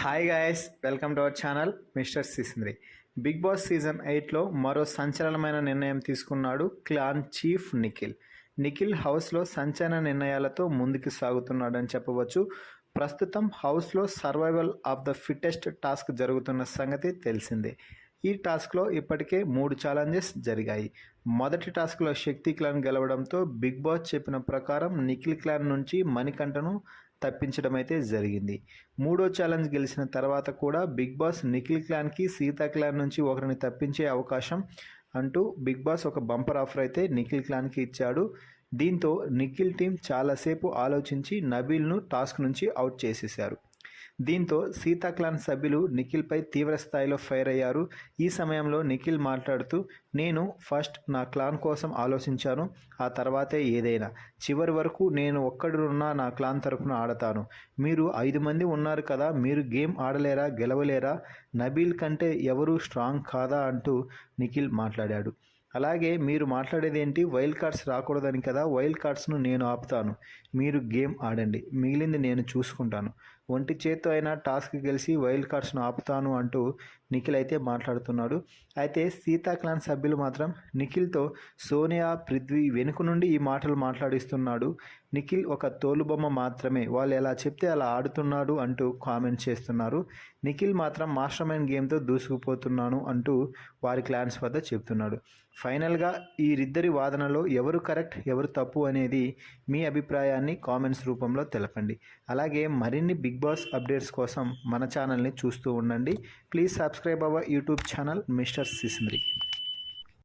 Hi guys, welcome to our channel mister Sisindri. Bigg Boss season 8లో మరో సంచలనమైన నిర్ణయం తీసుకున్నాడు క్లాన్ చీఫ్ నిఖిల్. నిఖిల్ హౌస్లో సంచలన నిర్ణయాలతో ముందుకు సాగుతున్నాడని చెప్పవచ్చు. ప్రస్తుతం హౌస్లో survival of the fittest task జరుగుతున్న సంగతి తెలిసిందే. ఈ టాస్క్లో ఇప్పటికే 3 ఛాలెంజెస్ జరిగాయి. మొదటి టాస్క్లో శక్తి క్లాన్ గెలవడంతో బిగ్ బాస్ చెప్పిన ప్రకారం నిఖిల్ క్లాన్ నుంచి మణికంఠను తప్పించడం అయితే జరిగింది. మూడో ఛాలెంజ్ గెలిచిన తర్వాత కూడా బిగ్ బాస్ నిఖిల్ క్లాన్కి సీతా క్లాన్ నుంచి ఒకరిని తప్పించే అవకాశం అంటూ బిగ్ బాస్ ఒక బంపర్ ఆఫర్ అయితే నిఖిల్ క్లాన్కి ఇచ్చాడు. దీంతో నిఖిల్ టీం చాలాసేపు ఆలోచించి నబీల్ను టాస్క్ నుంచి అవుట్ చేసేశారు. దీంతో సీతా క్లాన్ సభ్యులు నిఖిల్పై తీవ్ర స్థాయిలో ఫైర్ అయ్యారు. ఈ సమయంలో నిఖిల్ మాట్లాడుతూ, నేను ఫస్ట్ నా క్లాన్ కోసం ఆలోచించాను, ఆ తర్వాతే ఏదైనా. చివరి వరకు నేను ఒక్కడున్నా నా క్లాన్ తరపున ఆడతాను. మీరు 5 మంది ఉన్నారు కదా, మీరు గేమ్ ఆడలేరా, గెలవలేరా? నబీల్ కంటే ఎవరు స్ట్రాంగ్ కాదా అంటూ నిఖిల్ మాట్లాడాడు. అలాగే మీరు మాట్లాడేదేంటి, వైల్డ్ కార్డ్స్ రాకూడదని కదా, వైల్డ్ కార్డ్స్ను నేను ఆపుతాను, మీరు గేమ్ ఆడండి, మిగిలింది నేను చూసుకుంటాను, ఒంటి చేత్తో అయినా టాస్క్ గెలిచి వైల్డ్ కార్డ్స్ను ఆపుతాను అంటూ నిఖిల్ అయితే మాట్లాడుతున్నాడు. అయితే సీతా క్లాన్ సభ్యులు మాత్రం నిఖిల్తో సోనియా, పృథ్వీ వెనుక నుండి ఈ మాటలు మాట్లాడిస్తున్నాడు. నిఖిల్ ఒక తోలుబొమ్మ మాత్రమే, వాళ్ళు ఎలా చెప్తే అలా ఆడుతున్నాడు అంటూ కామెంట్ చేస్తున్నారు. నిఖిల్ మాత్రం మాస్టర్ మైండ్ గేమ్తో దూసుకుపోతున్నాను అంటూ వారి క్లాన్స్ వద్ద చెప్తున్నాడు. ఫైనల్గా వీరిద్దరి వాదనలో ఎవరు కరెక్ట్, ఎవరు తప్పు అనేది మీ అభిప్రాయాన్ని కామెంట్స్ రూపంలో తెలపండి. అలాగే మరిన్ని బిగ్ బాస్ అప్డేట్స్ కోసం మన ఛానల్ని చూస్తూ ఉండండి. Please subscribe our YouTube channel mister సిసింద్రి.